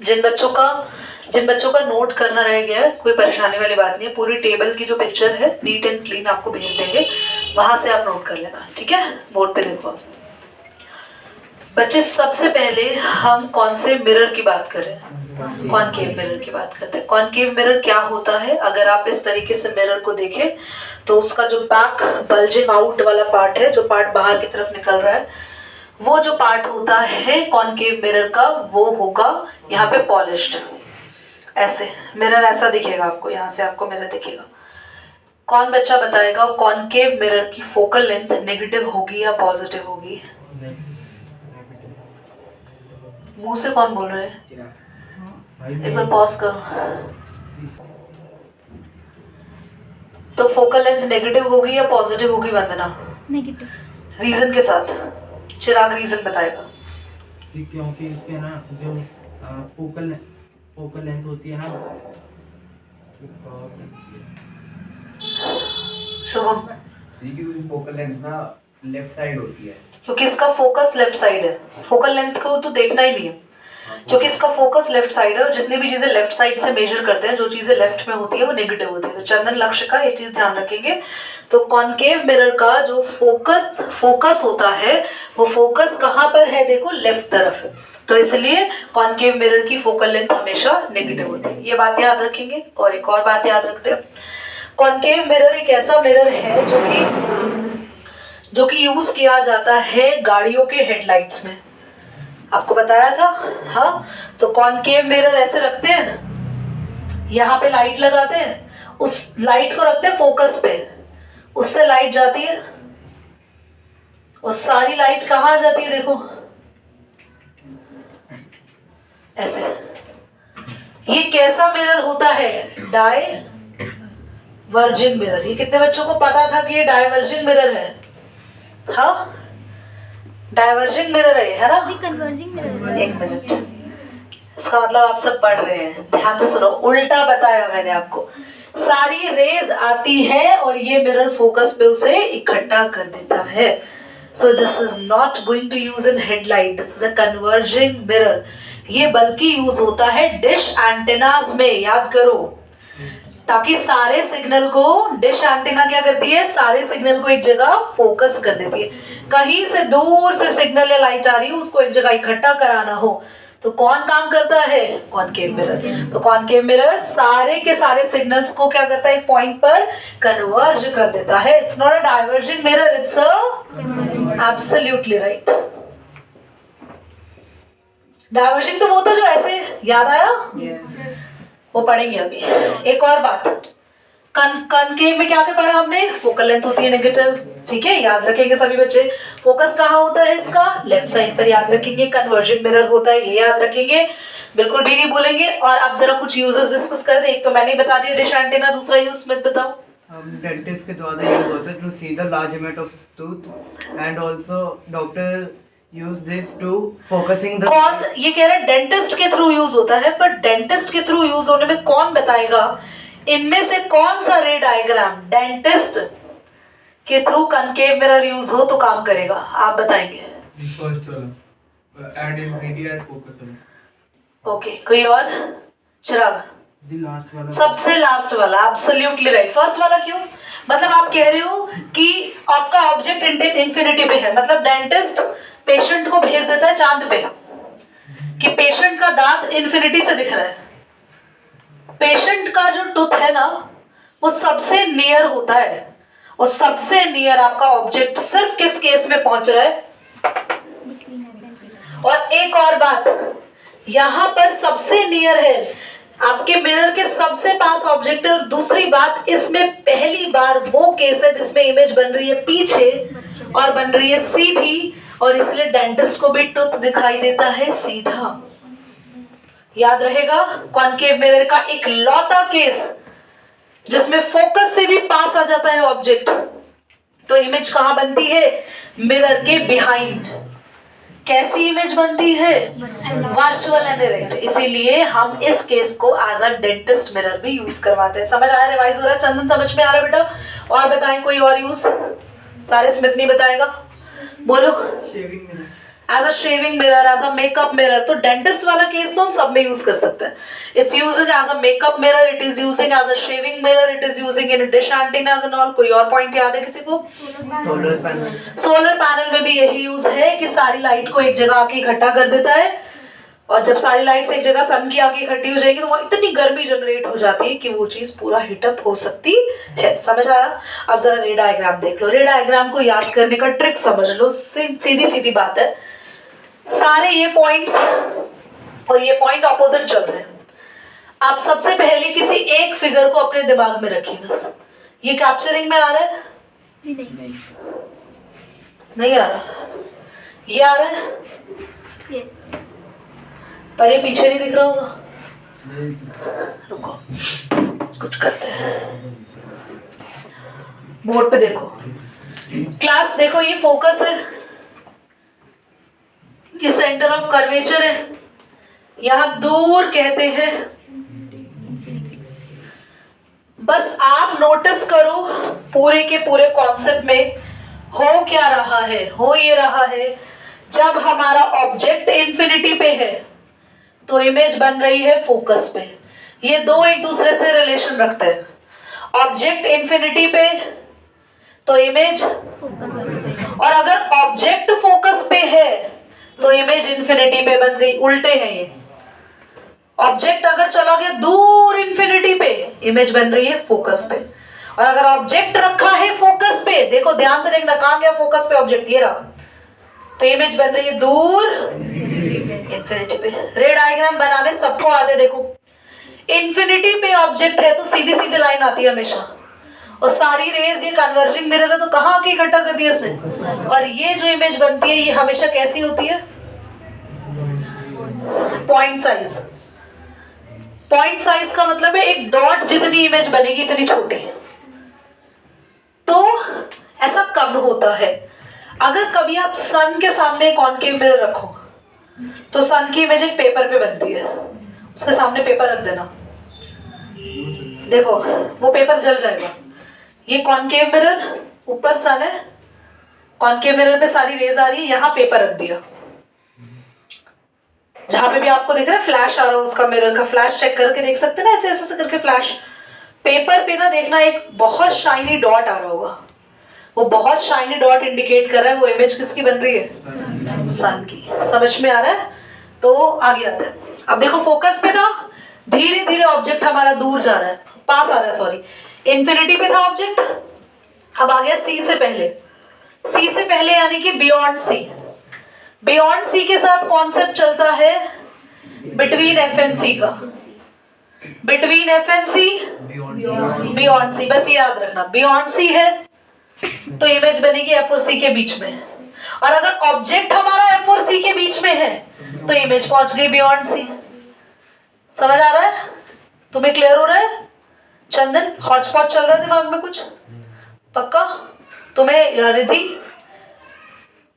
जिन बच्चों का नोट करना रह गया है, कोई परेशानी वाली बात नहीं है। पूरी टेबल की जो पिक्चर है नीट एंड क्लीन आपको भेज देंगे, वहां से आप नोट कर लेना, ठीक है। बोर्ड पे देखो बच्चे, सबसे पहले हम कौन से मिरर की बात कर रहे हैं? कॉनकेव मिरर की बात करते हैं। कॉनकेव मिरर क्या होता है? अगर आप इस तरीके से मिरर को देखें तो उसका जो बैक बल्जिंग आउट वाला पार्ट है, जो पार्ट बाहर की तरफ निकल रहा है, वो जो पार्ट होता है कॉनकेव मिरर का, वो होगा यहाँ पे पॉलिश्ड। ऐसे मिरर ऐसा दिखेगा आपको, यहाँ से आपको मिरर दिखेगा। कौन बच्चा बताएगा कॉनकेव मिरर की फोकल लेंथ नेगेटिव होगी या पॉजिटिव होगी? मुंह से कौन बोल रहे हैं? एक बार पॉज करो। तो फोकल लेंथ नेगेटिव होगी या पॉजिटिव होगी वंदना? नेगेटिव। रीजन के साथ। चिराग रीजन बताएगा। क्योंकि इसके ना जो फोकल लेंथ होती है ना, शुभम? क्योंकि फोकल लेंथ ना लेफ्ट साइड होती है, क्योंकि इसका फोकस लेफ्ट साइड है। फोकल लेंथ को तो देखना ही नहीं है, क्योंकि इसका फोकस लेफ्ट साइड है और जितनी भी चीजें लेफ्ट साइड से मेजर करते हैं, जो चीजें लेफ्ट में होती है वो नेगेटिव होती है। तो चंदन लक्ष्य का ये चीज ध्यान रखेंगे। तो कॉनकेव मिरर का जो फोकस होता है, वो फोकस कहाँ पर है? देखो लेफ्ट तरफ है, तो इसलिए कॉनकेव मिरर की फोकल लेंथ हमेशा नेगेटिव होती है। ये बात याद रखेंगे। और एक और बात याद रखते हैं, कॉनकेव मिरर एक ऐसा मिरर है जो कि यूज किया जाता है गाड़ियों के हेडलाइट्स में। आपको बताया था, हाँ। तो कॉनकेव मिरर ऐसे रखते हैं, यहाँ पे लाइट लगाते हैं, उस लाइट को रखते हैं फोकस पे, उससे लाइट जाती है और सारी लाइट कहाँ जाती है? देखो ऐसे। ये कैसा मिरर होता है? Diverging mirror. ये कितने बच्चों को पता था कि ये डायवर्जिंग मिरर है? हाँ, डायवर्जिंग मिरर है ना? Converging mirror. एक मिनट, इसका मतलब आप सब पढ़ रहे हैं, ध्यान से सुनो। उल्टा बताया मैंने आपको। सारी रेज आती है और ये मिरर फोकस पे उसे इकट्ठा कर देता है। So this is not going to use in headlight, this is a converging mirror. ये बल्कि यूज होता है डिश एंटेनास में, याद करो, ताकि सारे सिग्नल को डिश एंटीना क्या करती है? सारे सिग्नल को एक जगह फोकस कर देती है। कहीं से दूर से सिग्नल या लाइट आ रही है, उसको एक जगह इकट्ठा कराना हो तो कौन काम करता है? Concave mirror. तो कॉनकेव मिरर सारे के सारे सिग्नल्स को क्या करता है? एक पॉइंट पर कन्वर्ज कर देता है। It's not a diverging mirror, it's a absolutely right. Diverging तो वो था जो ऐसे, याद आया? वो पढ़ेंगे अभी। एक और बात, कॉनकेव में क्या क्या पढ़ा हमने? फोकल लेंथ होती है नेगेटिव, ठीक है, याद रखेंगे सभी बच्चे। फोकस कहाँ होता है इसका? लेफ्ट साइड पर, याद रखेंगे। कन्वर्जिंग मिरर होता है, ये याद रखेंगे, बिल्कुल भी नहीं भूलेंगे। और अब जरा कुछ यूजेस डिस्कस कर दे। एक तो मैंने ही बता दिया डिश एंटीना, दूसरा यूज स्मिथ बताओ। डेंटिस्ट के द्वारा यूज होता है to see the large amount of tooth and also doctor use this to focusing the. कौन ये कह रहा है डेंटिस्ट के थ्रू यूज होता है, पर डेंटिस्ट के थ्रू यूज होने में कौन बताएगा इनमें से कौन सा रे डायग्राम डेंटिस्ट के थ्रू कॉनकेव मिरर यूज हो तो काम करेगा? आप बताएंगे। फर्स्ट वाला एड इंफिनिटी एट फोकस वाला। ओके, कोई और? चिराग? लास्ट वाला, सबसे लास्ट वाला, एब्सोल्युटली राइट। फर्स्ट वाला क्यों? मतलब आप कह रहे हो कि आपका ऑब्जेक्ट इंफिनिटी पे है, मतलब डेंटिस्ट पेशेंट को भेज देता है चांद पे कि पेशेंट का दांत इंफिनिटी से दिख रहा है। पेशेंट का जो टूथ है ना, वो सबसे नियर होता है, और सबसे नियर आपका ऑब्जेक्ट सिर्फ किस केस में पहुंच रहा है? और एक और बात, यहां पर सबसे नियर है, आपके मिरर के सबसे पास ऑब्जेक्ट है। और दूसरी बात, इसमें पहली बार वो केस है जिसमें इमेज बन रही है पीछे और बन रही है सीधी, और इसलिए डेंटिस्ट को भी टूथ दिखाई देता है सीधा। याद रहेगा, कॉनकेव मिरर का एक लौता केस जिसमें फोकस से भी पास आ जाता है ऑब्जेक्ट, तो इमेज कहां बनती है? मिरर के बिहाइंड। कैसी इमेज बनती है? Virtual and direct. इसीलिए हम इस केस को एज अ डेंटिस्ट मिरर भी यूज करवाते हैं। समझ आया? रिवाइज हो रहा है? चंदन समझ में आ रहा है बेटा? और बताएं कोई और यूज? सारे स्मिथ नहीं बताएगा, बोलो। Shaving mirror. As a shaving mirror, as a makeup mirror. तो डेंटिस्ट वाला केस तो हम सब में यूज कर सकते हैं। It's using as a makeup mirror, it is using as a shaving mirror, it is using in dish antennas and all. कोई और पॉइंट याद है किसी को? Solar panel. सोलर पैनल में भी यही यूज है कि सारी लाइट को एक जगह आके इकट्ठा कर देता है, और जब सारी लाइट्स एक जगह सन की आके इकट्ठी हो जाएगी तो वो इतनी गर्मी जनरेट हो जाती है कि वो चीज पूरा हीटअप हो सकती है। समझ आया? अब जरा रे डायग्राम देख लो। रे डायग्राम को याद करने का ट्रिक समझ लो, सीधी सीधी बात है। सारे ये पॉइंट्स और ये पॉइंट ऑपोजिट चल रहे हैं। आप सबसे पहले किसी एक फिगर को अपने दिमाग में रखिए बस। ये कैप्चरिंग में आ रहा है? नहीं आ रहा? ये आ रहा है? यस। पर ये पीछे नहीं दिख रहा होगा। रुको, कुछ करते हैं। बोर्ड पे देखो, क्लास देखो, ये फोकस है, ये सेंटर ऑफ कर्वेचर है, यहां दूर कहते हैं। बस आप नोटिस करो पूरे के पूरे कॉन्सेप्ट में हो क्या रहा है। हो ये रहा है, जब हमारा ऑब्जेक्ट इंफिनिटी पे है तो इमेज बन रही है फोकस पे। ये दो एक दूसरे से रिलेशन रखते हैं। ऑब्जेक्ट इंफिनिटी पे तो इमेज, और अगर ऑब्जेक्ट फोकस पे है तो इमेज इंफिनिटी पे बन गई। उल्टे हैं ये। ऑब्जेक्ट अगर चला गया दूर इंफिनिटी पे, इमेज बन रही है फोकस पे। और अगर ऑब्जेक्ट रखा है फोकस पे, देखो ध्यान से देखना, कहां गया फोकस पे ऑब्जेक्ट? ये रहा, तो इमेज बन रही है दूर इंफिनिटी पे। रे डायग्राम बनाने सबको आते। देखो इंफिनिटी पे ऑब्जेक्ट है तो सीधी सीधी लाइन आती है हमेशा, और सारी रेज ये कन्वर्जिंग मिरर है तो कहां आके इकट्ठा कर दिया इसने। और ये जो इमेज बनती है ये हमेशा कैसी होती है? Point size. पॉइंट साइज का मतलब है एक डॉट जितनी इमेज बनेगी इतनी छोटी। तो ऐसा कब होता है? अगर कभी आप सन के सामने कॉनकेव मिरर रखो तो सन की इमेज एक पेपर पे बनती है, उसके सामने पेपर रख देना, देखो वो पेपर जल जाएगा। ये कॉनकेव मिरर, ऊपर सन है, कॉनकेव मिरर पे सारी रेज आ रही है, यहाँ पेपर रख दिया। जहां पे भी आपको दिख रहा है फ्लैश आ रहा है उसका मिरर का, फ्लैश चेक करके देख सकते हैं ना, ऐसे ऐसे करके फ्लैश। पेपर पे ना देखना एक बहुत शाइनी डॉट आ रहा होगा, वो बहुत शाइनी डॉट इंडिकेट कर रहा है वो इमेज किसकी बन रही है? सन की। समझ में आ रहा है? तो आगे आते हैं। अब देखो फोकस पे था, धीरे धीरे ऑब्जेक्ट हमारा दूर जा रहा है, पास आ रहा है, सॉरी इंफिनिटी पे था ऑब्जेक्ट, अब आ गया सी से पहले। सी से पहले यानी कि बियॉन्ड सी। बियॉन्ड सी के साथ कॉन्सेप्ट चलता है बिटवीन एफ एंड सी का। Between F and C, beyond C, बस याद रखना बियॉन्ड सी है तो इमेज बनेगी एफ और सी के बीच में। और अगर ऑब्जेक्ट हमारा एफ और सी के बीच में है तो इमेज पहुंच गई बियॉन्ड सी। समझ आ रहा है? तुम्हें क्लियर हो रहा है? चंदन हॉच पॉच चल रहा है दिमाग में कुछ? पक्का? तुम्हें रिद्धि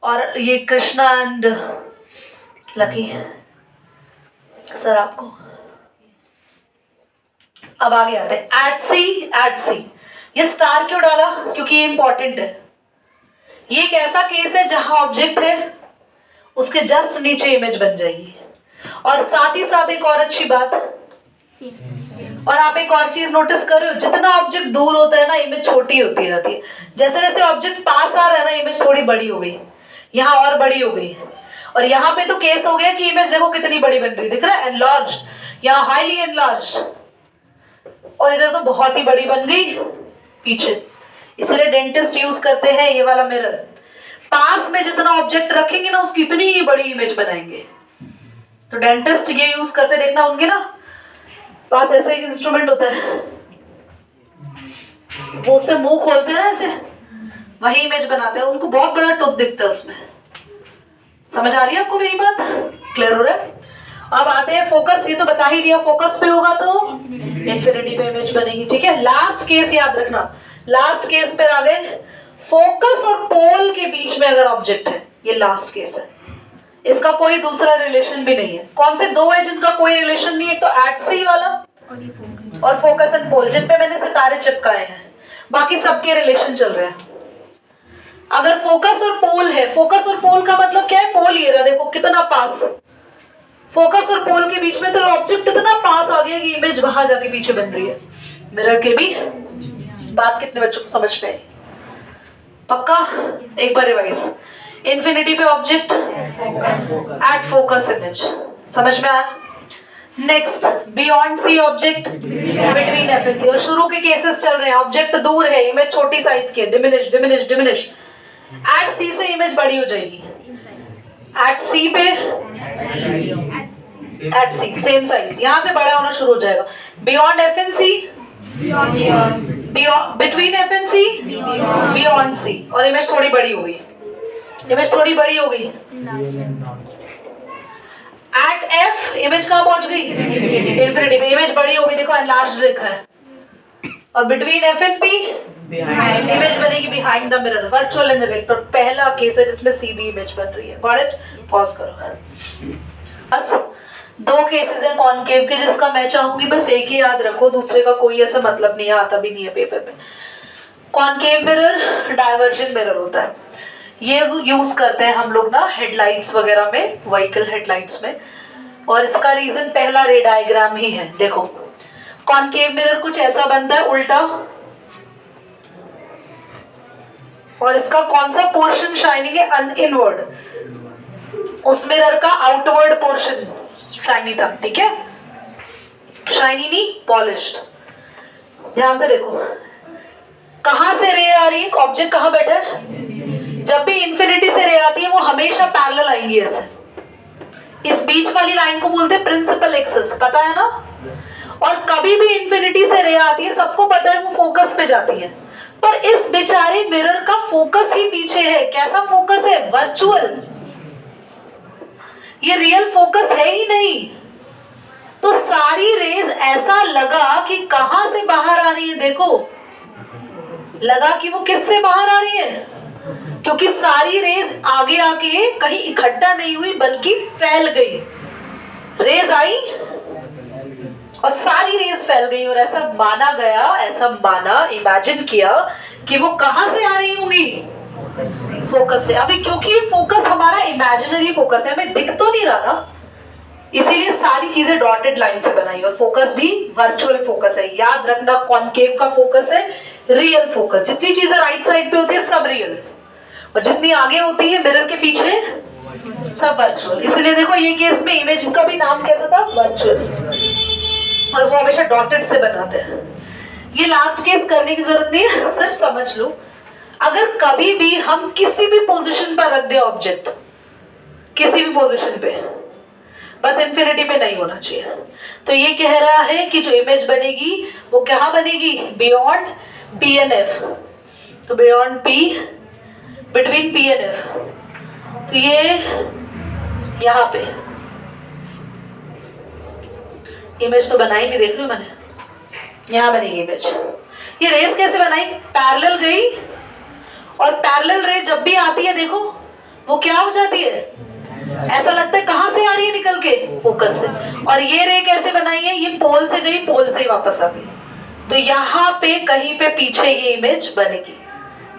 और ये कृष्णा एंड लकी सर आपको? अब आगे आते हैं। एट सी, एट सी, ये स्टार क्यों डाला? क्योंकि ये इंपॉर्टेंट है। ये एक ऐसा केस है जहां ऑब्जेक्ट है उसके जस्ट नीचे इमेज बन जाएगी। और साथ ही साथ एक और अच्छी बात, और आप एक और चीज नोटिस कर रहे हो, जितना ऑब्जेक्ट दूर होता है ना इमेज छोटी होती रहती है। जैसे जैसे ऑब्जेक्ट पास आ रहा है ना इमेज थोड़ी बड़ी हो गई, यहाँ और बड़ी हो गई। और यहाँ पे तो केस हो गया कि इमेज देखो कितनी बड़ी बन रही, दिख रहा है? एनलार्ज, यहाँ हाईली एनलार्ज, और इधर तो बहुत ही बड़ी बन गई पीछे। इसलिए डेंटिस्ट यूज करते हैं ये वाला मिरर। पास में जितना ऑब्जेक्ट रखेंगे ना उसकी इतनी ही बड़ी इमेज बनाएंगे। तो डेंटिस्ट ये यूज करते, देखना उनके ना पास ऐसे एक इंस्ट्रूमेंट होता है, वो उससे मुंह खोलते हैं ना ऐसे, वही इमेज बनाते हैं। उनको बहुत बड़ा टूथ दिखता है उसमें। समझ आ रही है आपको मेरी बात? क्लियर हो रहा है? अब आते हैं फोकस। ये तो बता ही दिया, फोकस पे होगा तो इंफिनिटी पे इमेज बनेगी। ठीक है, लास्ट केस याद रखना। लास्ट केस पे आ गए, फोकस और पोल के बीच में अगर ऑब्जेक्ट है, ये लास्ट केस है, इसका कोई दूसरा रिलेशन भी नहीं है। कौन से दो है जिनका कोई रिलेशन नहीं है? तो एट सी वाला और फोकस एंड पोल, जिन पे मैंने सितारे चिपकाए हैं, बाकी सबके रिलेशन चल रहे हैं। अगर फोकस और पोल है, फोकस और पोल का मतलब क्या है? पोल ये रहा, देखो कितना पास, फोकस और पोल के बीच में तो ऑब्जेक्ट इतना पास आ गया कि इमेज वहां जाके पीछे बन रही है। मिरर के भी बात कितने बच्चों को समझ में आई? पक्का? एक बार रिवाइज। इंफिनिटी पे ऑब्जेक्ट एट फोकस इमेज, समझ में आया? Next, beyond C object between F and C. और शुरू के केसेस चल रहे हैं, ऑब्जेक्ट दूर है, इमेज छोटी साइज की है, डिमिनिश डिमिनिश डिमिनिश, एट सी से इमेज बड़ी हो जाएगी, एट सी पे एट सी सेम साइज, यहां से बड़ा होना शुरू हो जाएगा। Beyond F and C, between F and C, beyond C, और इमेज थोड़ी बड़ी हो गई, इमेज थोड़ी बड़ी हो गई। एट एफ इमेज कहां पहुंच गई? इंफिनिटी में, इमेज बड़ी हो गई, देखो एनलार्ज लिखा है। और between F and P image बनेगी behind the mirror, virtual and direct. और पहला केस है जिसमें सीधी इमेज बन रही है। Got it? पॉज करो। बस दो केसेस हैं कॉनकेव के, जिसका मैं चाहूंगी बस एक ही याद रखो, दूसरे का कोई ऐसा मतलब नहीं है, आता भी नहीं है पेपर में। कॉनकेव मिरर डाइवर्जिंग मिरर होता है, ये यूज करते हैं हम लोग ना हेडलाइट्स वगैरह में, व्हीकल हेडलाइट्स में। और इसका रीजन पहला रे डायग्राम ही है। देखो कॉनकेव मिरर कुछ ऐसा बनता है उल्टा, और इसका कौन सा पोर्शन शाइनिंग है? इनवर्ड। उस मिरर का आउटवर्ड पोर्शन शाइनी था, ठीक है? शाइनी नहीं, पॉलिश्ड। ध्यान से देखो, कहां से रे आ रही है? ऑब्जेक्ट कहां बैठा है? जब भी इंफिनिटी से रे आती है वो हमेशा पैरेलल आएंगी ऐसे। इस बीच वाली लाइन को बोलते हैं प्रिंसिपल एक्सिस, पता है ना? और कभी भी इंफिनिटी से रे आती है, सबको पता है वो फोकस पे जाती है, पर इस बेचारे मिरर का फोकस ही पीछे है। कैसा फोकस है? वर्चुअल। ये रियल फोकस है ही नहीं। तो सारी रेज ऐसा लगा कि कहां से बाहर आ रही है, देखो लगा कि वो किससे बाहर आ रही है, क्योंकि सारी रेज आगे आके कहीं इकट्ठा नहीं हुई बल्कि फैल गई। रेज आई और सारी रेज फैल गई, और ऐसा माना गया, ऐसा माना, इमेजिन किया कि वो कहां से आ रही होंगी? फोकस से। अभी क्योंकि फोकस हमारा इमेजिनरी फोकस है, हमें दिख तो नहीं रहा था, इसीलिए सारी चीजें डॉटेड लाइन से बनाई। और फोकस भी वर्चुअल फोकस है, याद रखना। कॉनकेव का फोकस है रियल फोकस। जितनी चीजें राइट साइड पे होती है सब रियल, और जितनी आगे होती है मिरर के पीछे सब वर्चुअल। इसलिए देखो ये केस में इमेज का भी नाम कैसा था? वर्चुअल। और वो हमेशा डॉटेड से बनाते हैं। ये लास्ट केस करने की जरूरत नहीं है, सिर्फ समझ लो। अगर कभी भी हम किसी भी पोजीशन पर रख दे ऑब्जेक्ट, किसी भी पोजीशन पे, बस इंफिनिटी पे नहीं होना चाहिए। तो ये कह रहा है कि जो इमेज बनेगी वो कहाँ बनेगी? Beyond P and F. तो beyond P, between P and F, तो ये यहाँ पे इमेज तो बनाई नहीं, देख रही हूँ मैंने, यहाँ बनेगी इमेज। ये रेस कैसे बनाई? पैरेलल गई, और पैरेलल रे जब भी आती है देखो वो क्या हो जाती है? ऐसा लगता है कहां से आ रही है? निकल के फोकस से। और ये रे कैसे बनाई है? ये पोल से गई, पोल से वापस आ गई, तो यहाँ पे कहीं पे पीछे ये इमेज बनेगी,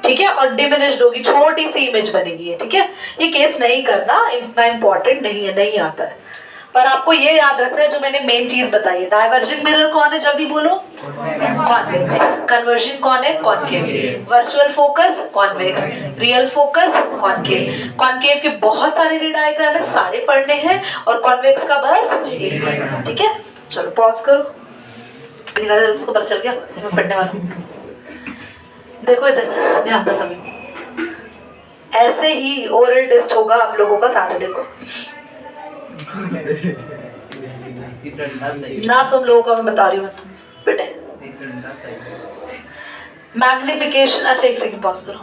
ठीक है? और डिमिनिश्ड होगी, छोटी सी इमेज बनेगी, ठीक है? ये केस नहीं करना, इतना इंपॉर्टेंट नहीं है, नहीं आता है। पर आपको ये याद रखना है जो मैंने मेन चीज बताई है। डाइवर्जिंग मिरर कौन है? जल्दी बोलो। कॉन्वेक्स। कन्वर्जिंग कौन है? Concave. Virtual focus convex, real focus concave. Concave के बहुत सारे रे डायग्राम है, सारे पढ़ने हैं, और कॉन्वेक्स का बस एक पढ़ना, ठीक है? चलो पॉज करो, उसको पता चल गया मैं पढ़ने वाला हूँ। देखो इधर ध्यान से सभी, ऐसे ही ओरल टेस्ट होगा आप लोगों का सैटरडे को ना। तुम लोगों का मैं बता रही हूँ बेटे। मैग्निफिकेशन, अच्छा एक सेकंड पॉज करो।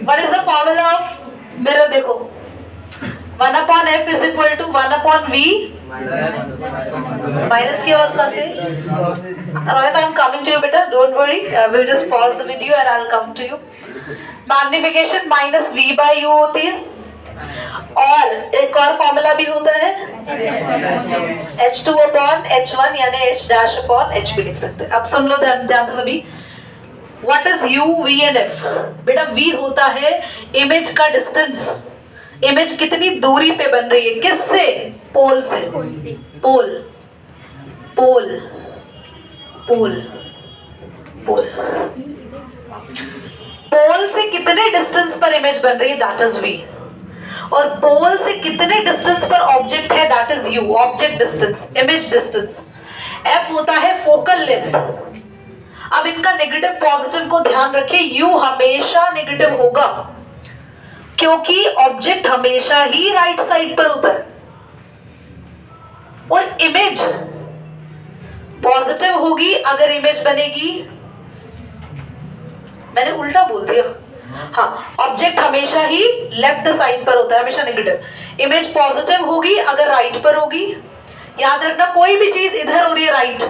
What is the formula of mirror? देखो 1/f is equal to 1/v minus की अवस्था से। Rohit, I am coming to you बेटा, don't worry, we'll just pause the video and I'll come to you. Magnification minus v by u होती है, और एक और फॉर्मूला भी होता है H2/H1 यानी H' upon H भी लिख सकते हैं। अब सुन लो ध्यान से सभी, what is u v and f? बेटा वी होता है इमेज का डिस्टेंस, इमेज कितनी दूरी पे बन रही है, किससे? पोल से, पोल पोल पोल पोल पोल से कितने डिस्टेंस पर इमेज बन रही है, दैट इज वी। और पोल से कितने डिस्टेंस पर ऑब्जेक्ट है, that is you, object distance, image distance. F होता है फोकल लेंथ। अब इनका नेगेटिव पॉजिटिव को ध्यान रखिए, यू हमेशा नेगेटिव होगा क्योंकि ऑब्जेक्ट हमेशा ही राइट साइड पर होता है, और इमेज पॉजिटिव होगी अगर इमेज बनेगी, मैंने उल्टा बोल दिया, हाँ, ऑब्जेक्ट हमेशा ही लेफ्ट साइड पर होता है, हमेशा नेगेटिव। इमेज पॉजिटिव होगी अगर राइट पर होगी, याद रखना कोई भी चीज इधर हो रही है राइट,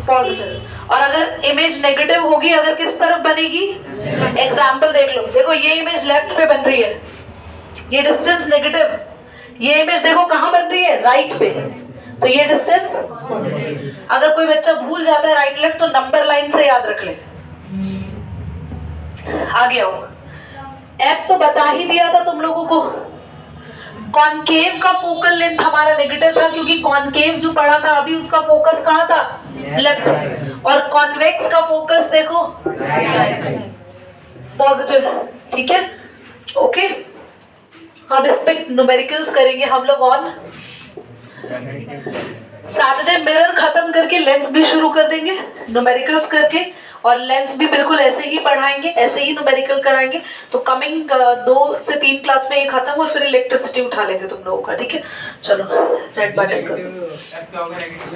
पॉजिटिव। और अगर इमेज नेगेटिव होगी अगर किस तरफ बनेगी, एग्जाम्पल देख लो, देखो ये इमेज लेफ्ट पे बन रही है, ये डिस्टेंस नेगेटिव, ये इमेज देखो कहां बन रही है, राइट पे, तो ये डिस्टेंस। अगर कोई बच्चा भूल जाता है राइट लेफ्ट तो नंबर लाइन से याद रख ले। आगे आओ, एफ तो बता ही दिया था तुम लोगों को। कॉनकेव का फोकल लेंथ हमारा नेगेटिव था क्योंकि कॉनकेव जो पढ़ा था अभी उसका फोकस कहां था, लेफ्ट, और कॉन्वेक्स का फोकस देखो पॉजिटिव, ठीक है, ओके। अब इस पे न्यूमेरिकल्स करेंगे हम लोग ऑन सैटरडे। मिरर खत्म करके लेंस भी शुरू कर देंगे न्यूमेरिकल्स करके, और लेंस भी बिल्कुल ऐसे ही पढ़ाएंगे, ऐसे ही न्यूमेरिकल कराएंगे। तो कमिंग 2 से 3 क्लास में ये खत्म, और फिर इलेक्ट्रिसिटी उठा लेंगे तुम लोगों का, ठीक है। चलो रेड बटन कर दो। F क्या होगा, नेगेटिव